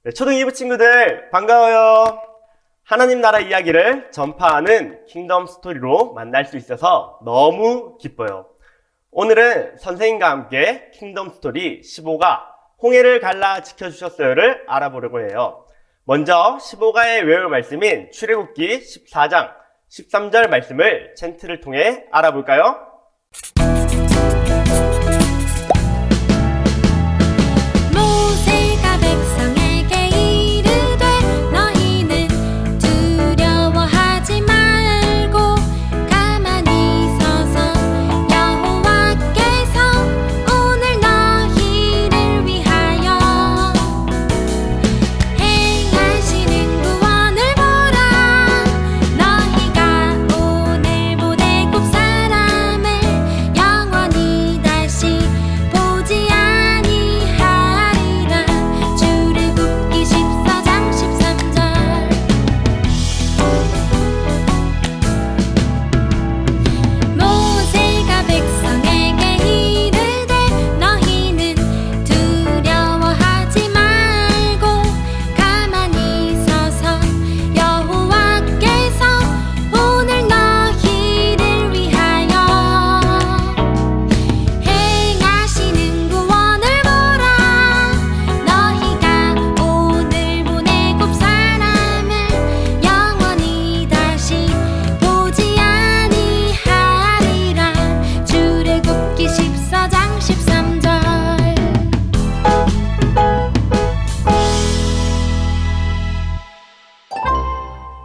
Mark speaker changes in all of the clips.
Speaker 1: 네, 초등 2부 친구들 반가워요. 하나님 나라 이야기를 전파하는 킹덤 스토리로 만날 수 있어서 너무 기뻐요. 오늘은 선생님과 함께 킹덤 스토리 15가 홍해를 갈라 지켜주셨어요를 알아보려고 해요. 먼저 15가의 외울 말씀인 출애굽기 14장 13절 말씀을 챈트를 통해 알아볼까요?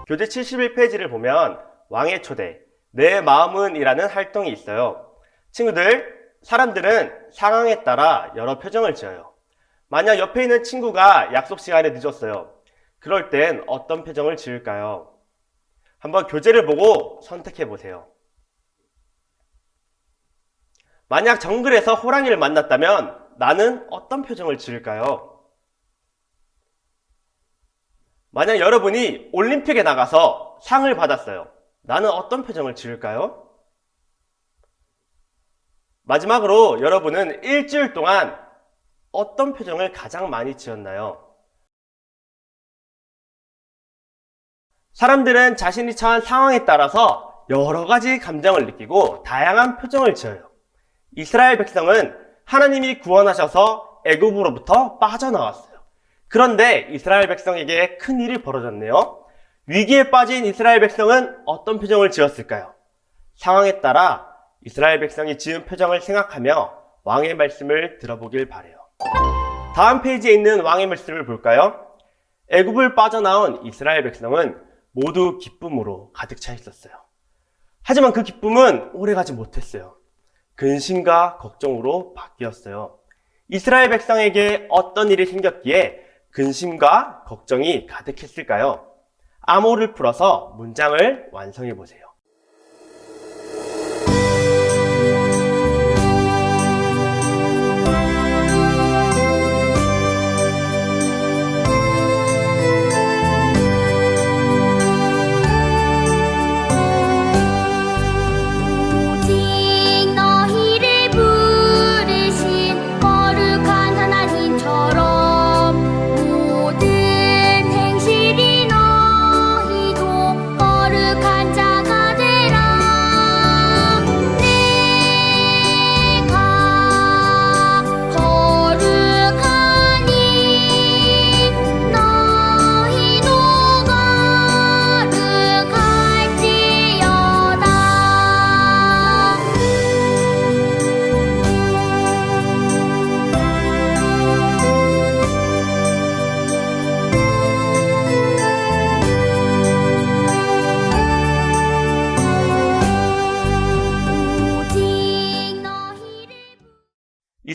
Speaker 1: 교재 71페이지를 보면 왕의 초대, 내 마음은 이라는 활동이 있어요. 친구들, 사람들은 상황에 따라 여러 표정을 지어요. 만약 옆에 있는 친구가 약속 시간에 늦었어요. 그럴 땐 어떤 표정을 지을까요? 한번 교재를 보고 선택해 보세요. 만약 정글에서 호랑이를 만났다면 나는 어떤 표정을 지을까요? 만약 여러분이 올림픽에 나가서 상을 받았어요. 나는 어떤 표정을 지을까요? 마지막으로 여러분은 일주일 동안 어떤 표정을 가장 많이 지었나요? 사람들은 자신이 처한 상황에 따라서 여러 가지 감정을 느끼고 다양한 표정을 지어요. 이스라엘 백성은 하나님이 구원하셔서 애굽으로부터 빠져나왔어요. 그런데 이스라엘 백성에게 큰 일이 벌어졌네요. 위기에 빠진 이스라엘 백성은 어떤 표정을 지었을까요? 상황에 따라 이스라엘 백성이 지은 표정을 생각하며 왕의 말씀을 들어보길 바라요. 다음 페이지에 있는 왕의 말씀을 볼까요? 애굽을 빠져나온 이스라엘 백성은 모두 기쁨으로 가득 차 있었어요. 하지만 그 기쁨은 오래가지 못했어요. 근심과 걱정으로 바뀌었어요. 이스라엘 백성에게 어떤 일이 생겼기에 근심과 걱정이 가득했을까요? 암호를 풀어서 문장을 완성해 보세요.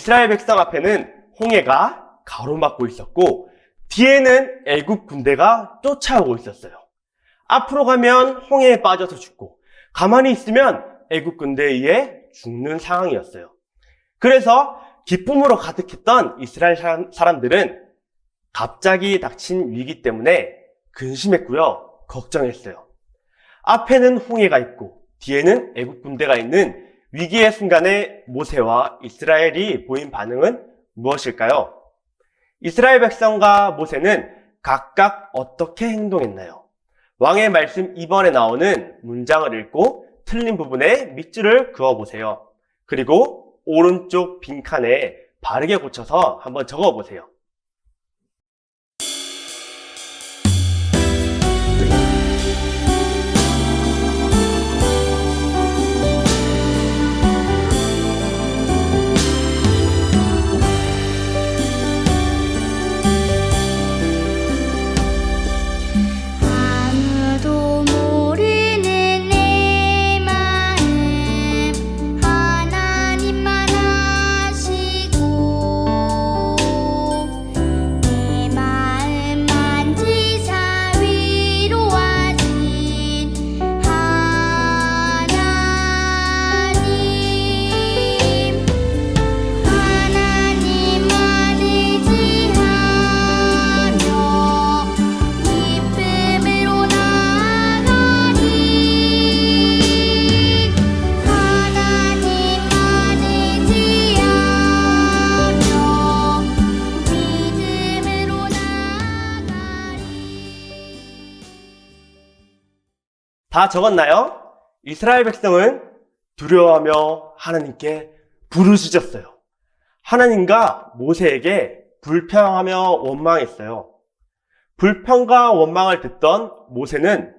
Speaker 1: 이스라엘 백성 앞에는 홍해가 가로막고 있었고 뒤에는 애굽 군대가 쫓아오고 있었어요. 앞으로 가면 홍해에 빠져서 죽고 가만히 있으면 애굽 군대에 의해 죽는 상황이었어요. 그래서 기쁨으로 가득했던 이스라엘 사람들은 갑자기 닥친 위기 때문에 근심했고요, 걱정했어요. 앞에는 홍해가 있고 뒤에는 애굽 군대가 있는 위기의 순간에 모세와 이스라엘이 보인 반응은 무엇일까요? 이스라엘 백성과 모세는 각각 어떻게 행동했나요? 왕의 말씀 2번에 나오는 문장을 읽고 틀린 부분에 밑줄을 그어보세요. 그리고 오른쪽 빈칸에 바르게 고쳐서 한번 적어보세요. 다 적었나요? 이스라엘 백성은 두려워하며 하나님께 부르짖었어요. 하나님과 모세에게 불평하며 원망했어요. 불평과 원망을 듣던 모세는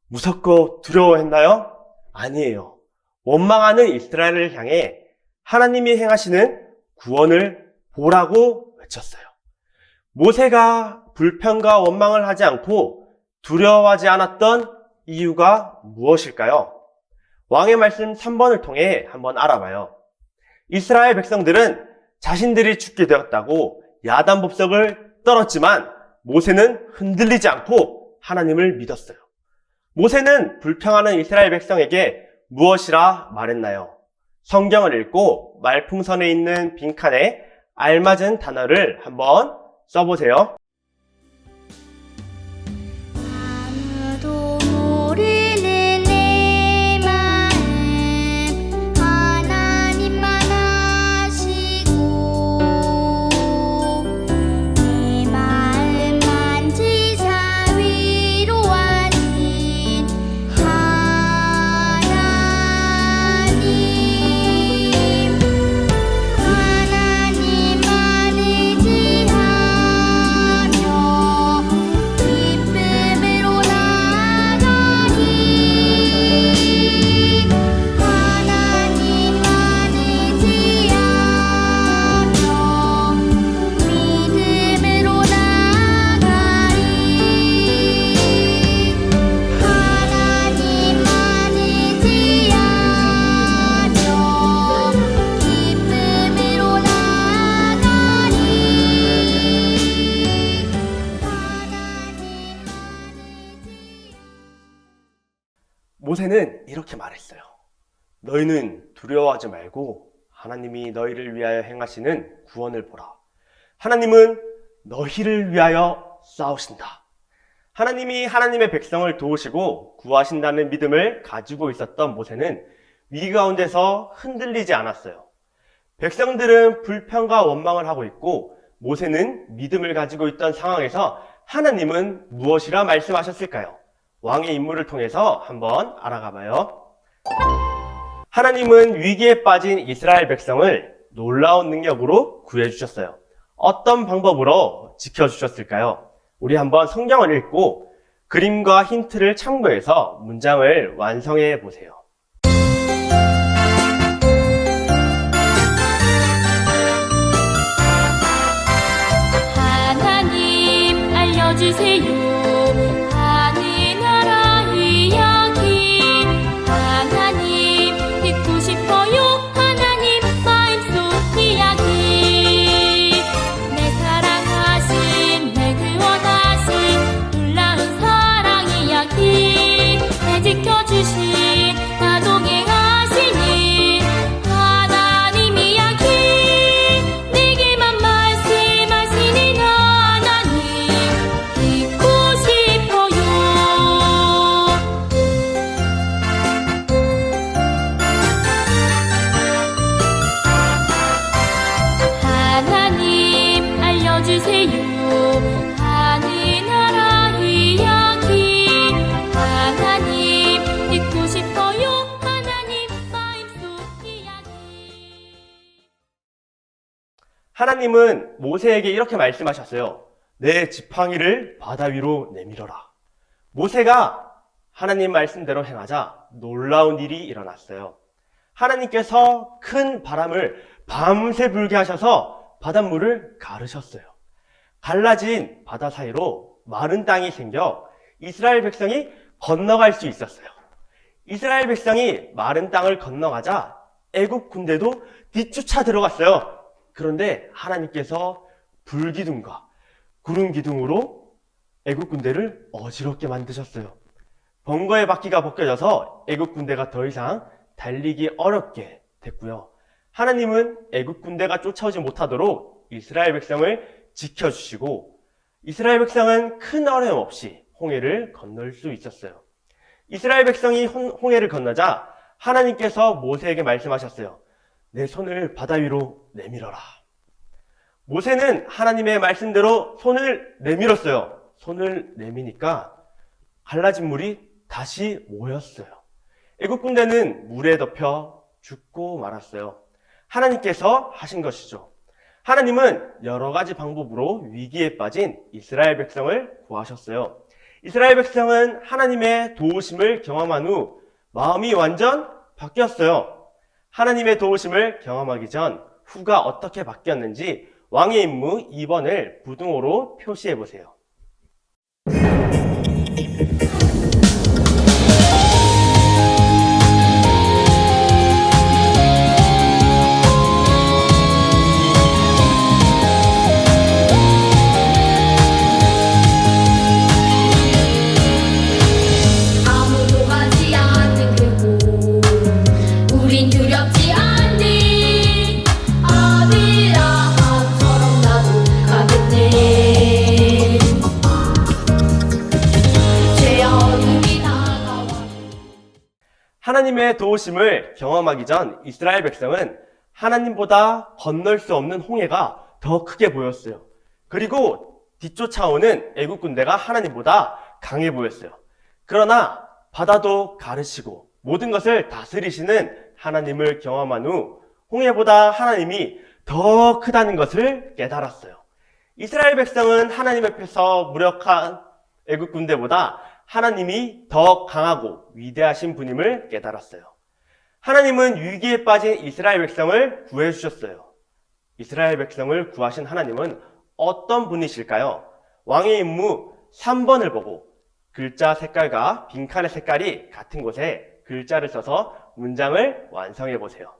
Speaker 1: 무섭고 두려워했나요? 아니에요. 원망하는 이스라엘을 향해 하나님이 행하시는 구원을 보라고 외쳤어요. 모세가 불평과 원망을 하지 않고 두려워하지 않았던 이유가 무엇일까요? 왕의 말씀 3번을 통해 한번 알아봐요. 이스라엘 백성들은 자신들이 죽게 되었다고 야단법석을 떨었지만 모세는 흔들리지 않고 하나님을 믿었어요. 모세는 불평하는 이스라엘 백성에게 무엇이라 말했나요? 성경을 읽고 말풍선에 있는 빈칸에 알맞은 단어를 한번 써보세요. 모세는 이렇게 말했어요. 너희는 두려워하지 말고 하나님이 너희를 위하여 행하시는 구원을 보라. 하나님은 너희를 위하여 싸우신다. 하나님이 하나님의 백성을 도우시고 구하신다는 믿음을 가지고 있었던 모세는 위기 가운데서 흔들리지 않았어요. 백성들은 불평과 원망을 하고 있고 모세는 믿음을 가지고 있던 상황에서 하나님은 무엇이라 말씀하셨을까요? 왕의 인물을 통해서 한번 알아가 봐요. 하나님은 위기에 빠진 이스라엘 백성을 놀라운 능력으로 구해주셨어요. 어떤 방법으로 지켜주셨을까요? 우리 한번 성경을 읽고 그림과 힌트를 참고해서 문장을 완성해 보세요.
Speaker 2: 하나님 알려주세요.
Speaker 1: 하나님은 모세에게 이렇게 말씀하셨어요. 내 지팡이를 바다 위로 내밀어라. 모세가 하나님 말씀대로 행하자 놀라운 일이 일어났어요. 하나님께서 큰 바람을 밤새 불게 하셔서 바닷물을 가르셨어요. 갈라진 바다 사이로 마른 땅이 생겨 이스라엘 백성이 건너갈 수 있었어요. 이스라엘 백성이 마른 땅을 건너가자 애굽 군대도 뒤쫓아 들어갔어요. 그런데 하나님께서 불기둥과 구름기둥으로 애굽 군대를 어지럽게 만드셨어요. 번거의 바퀴가 벗겨져서 애굽 군대가 더 이상 달리기 어렵게 됐고요. 하나님은 애굽 군대가 쫓아오지 못하도록 이스라엘 백성을 지켜주시고 이스라엘 백성은 큰 어려움 없이 홍해를 건널 수 있었어요. 이스라엘 백성이 홍해를 건너자 하나님께서 모세에게 말씀하셨어요. 내 손을 바다 위로 내밀어라. 모세는 하나님의 말씀대로 손을 내밀었어요. 손을 내미니까 갈라진 물이 다시 모였어요. 애굽 군대는 물에 덮여 죽고 말았어요. 하나님께서 하신 것이죠. 하나님은 여러 가지 방법으로 위기에 빠진 이스라엘 백성을 구하셨어요. 이스라엘 백성은 하나님의 도우심을 경험한 후 마음이 완전 바뀌었어요. 하나님의 도우심을 경험하기 전 후가 어떻게 바뀌었는지 왕의 임무 2번을 부등호로 표시해 보세요.
Speaker 2: 아무도 가지 않는 그곳 우린 두렵지 않니 아비라함처럼 나도 가겠네 죄 어둠이 다가와
Speaker 1: 하나님의 도우심을 경험하기 전 이스라엘 백성은 하나님보다 건널 수 없는 홍해가 더 크게 보였어요. 그리고 뒤쫓아오는 애국 군대가 하나님보다 강해 보였어요. 그러나 바다도 가르시고 모든 것을 다스리시는 하나님을 경험한 후 홍해보다 하나님이 더 크다는 것을 깨달았어요. 이스라엘 백성은 하나님 앞에서 무력한 애국 군대보다 하나님이 더 강하고 위대하신 분임을 깨달았어요. 하나님은 위기에 빠진 이스라엘 백성을 구해주셨어요. 이스라엘 백성을 구하신 하나님은 어떤 분이실까요? 왕의 임무 3번을 보고 글자 색깔과 빈칸의 색깔이 같은 곳에 글자를 써서 문장을 완성해 보세요.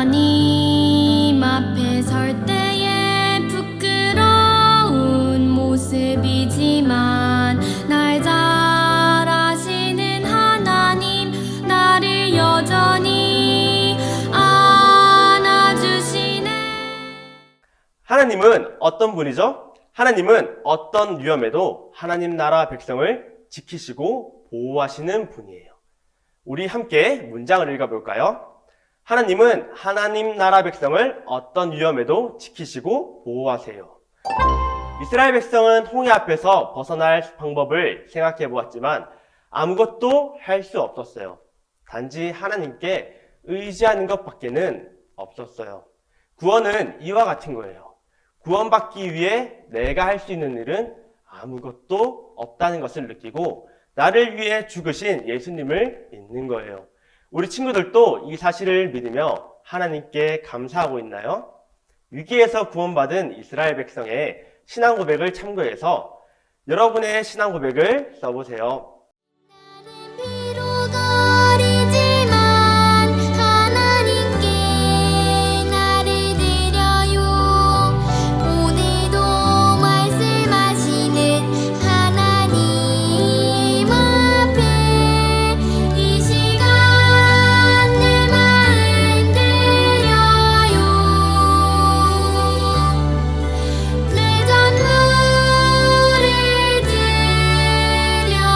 Speaker 2: 하나님 앞에 설 때에 부끄러운 모습이지만 날 잘 아시는 하나님 나를 여전히 안아주시네.
Speaker 1: 하나님은 어떤 분이죠? 하나님은 어떤 위험에도 하나님 나라 백성을 지키시고 보호하시는 분이에요. 우리 함께 문장을 읽어볼까요? 하나님은 하나님 나라 백성을 어떤 위험에도 지키시고 보호하세요. 이스라엘 백성은 홍해 앞에서 벗어날 방법을 생각해 보았지만 아무것도 할 수 없었어요. 단지 하나님께 의지하는 것밖에는 없었어요. 구원은 이와 같은 거예요. 구원받기 위해 내가 할 수 있는 일은 아무것도 없다는 것을 느끼고 나를 위해 죽으신 예수님을 믿는 거예요. 우리 친구들도 이 사실을 믿으며 하나님께 감사하고 있나요? 위기에서 구원받은 이스라엘 백성의 신앙 고백을 참고해서 여러분의 신앙 고백을 써보세요.
Speaker 2: 비록 어리지만 하나님께 나를 드려요. 오늘도 말씀하시는 하나님 앞에 이 시간 내 마음 드려요. 내 전부를 드려요.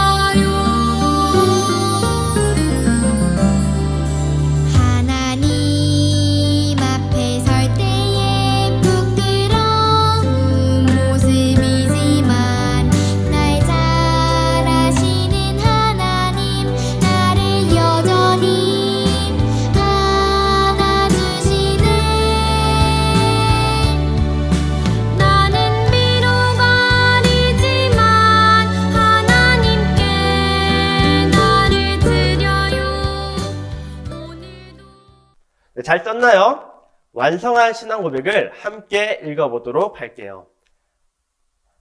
Speaker 1: 잘 썼나요? 완성한 신앙 고백을 함께 읽어보도록 할게요.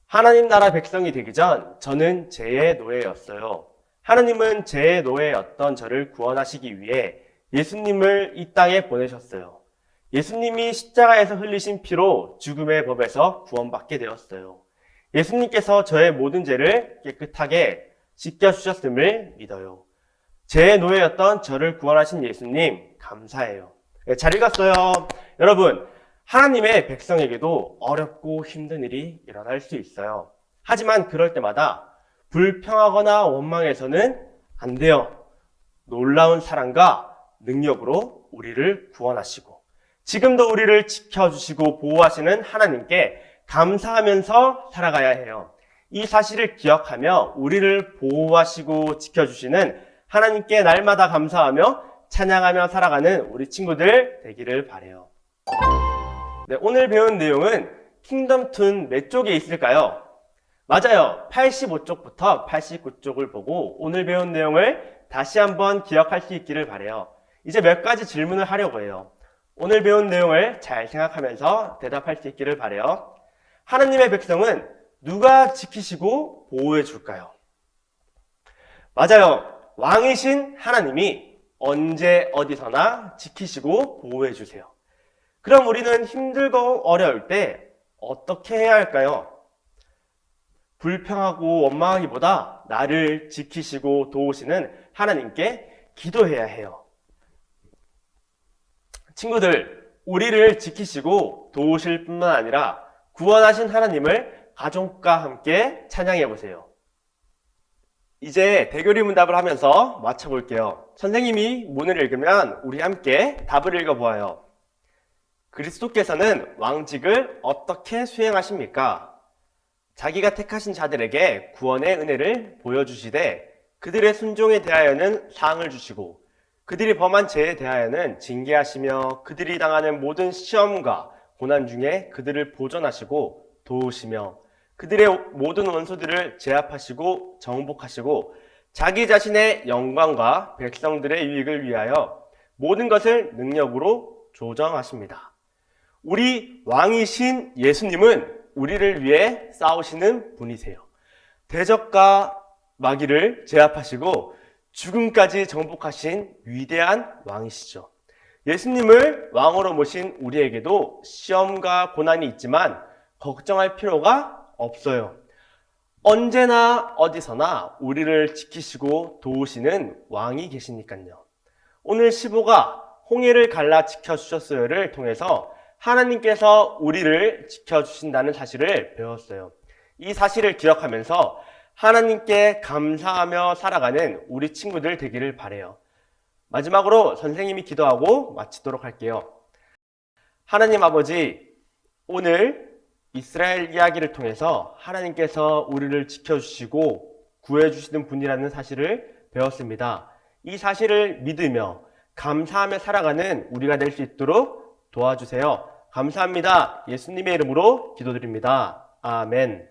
Speaker 1: 하나님 나라 백성이 되기 전 저는 죄의 노예였어요. 하나님은 죄의 노예였던 저를 구원하시기 위해 예수님을 이 땅에 보내셨어요. 예수님이 십자가에서 흘리신 피로 죽음의 법에서 구원받게 되었어요. 예수님께서 저의 모든 죄를 깨끗하게 씻겨주셨음을 믿어요. 죄의 노예였던 저를 구원하신 예수님 감사해요. 네, 잘 읽었어요. 여러분, 하나님의 백성에게도 어렵고 힘든 일이 일어날 수 있어요. 하지만 그럴 때마다 불평하거나 원망해서는 안 돼요. 놀라운 사랑과 능력으로 우리를 구원하시고 지금도 우리를 지켜주시고 보호하시는 하나님께 감사하면서 살아가야 해요. 이 사실을 기억하며 우리를 보호하시고 지켜주시는 하나님께 날마다 감사하며 찬양하며 살아가는 우리 친구들 되기를 바라요. 네, 오늘 배운 내용은 킹덤툰 몇 쪽에 있을까요? 맞아요. 85쪽부터 89쪽을 보고 오늘 배운 내용을 다시 한번 기억할 수 있기를 바라요. 이제 몇 가지 질문을 하려고 해요. 오늘 배운 내용을 잘 생각하면서 대답할 수 있기를 바라요. 하나님의 백성은 누가 지키시고 보호해 줄까요? 맞아요. 왕이신 하나님이 언제 어디서나 지키시고 보호해 주세요. 그럼 우리는 힘들고 어려울 때 어떻게 해야 할까요? 불평하고 원망하기보다 나를 지키시고 도우시는 하나님께 기도해야 해요. 친구들, 우리를 지키시고 도우실 뿐만 아니라 구원하신 하나님을 가족과 함께 찬양해 보세요. 이제 대결이 문답을 하면서 맞춰볼게요. 선생님이 문을 읽으면 우리 함께 답을 읽어보아요. 그리스도께서는 왕직을 어떻게 수행하십니까? 자기가 택하신 자들에게 구원의 은혜를 보여주시되 그들의 순종에 대하여는 상을 주시고 그들이 범한 죄에 대하여는 징계하시며 그들이 당하는 모든 시험과 고난 중에 그들을 보존하시고 도우시며 그들의 모든 원수들을 제압하시고 정복하시고 자기 자신의 영광과 백성들의 유익을 위하여 모든 것을 능력으로 조정하십니다. 우리 왕이신 예수님은 우리를 위해 싸우시는 분이세요. 대적과 마귀를 제압하시고 죽음까지 정복하신 위대한 왕이시죠. 예수님을 왕으로 모신 우리에게도 시험과 고난이 있지만 걱정할 필요가 없어요. 언제나 어디서나 우리를 지키시고 도우시는 왕이 계시니까요. 오늘 15가 홍해를 갈라 지켜주셨어요를 통해서 하나님께서 우리를 지켜주신다는 사실을 배웠어요. 이 사실을 기억하면서 하나님께 감사하며 살아가는 우리 친구들 되기를 바라요. 마지막으로 선생님이 기도하고 마치도록 할게요. 하나님 아버지, 오늘 이스라엘 이야기를 통해서 하나님께서 우리를 지켜주시고 구해주시는 분이라는 사실을 배웠습니다. 이 사실을 믿으며 감사하며 살아가는 우리가 될 수 있도록 도와주세요. 감사합니다. 예수님의 이름으로 기도드립니다. 아멘.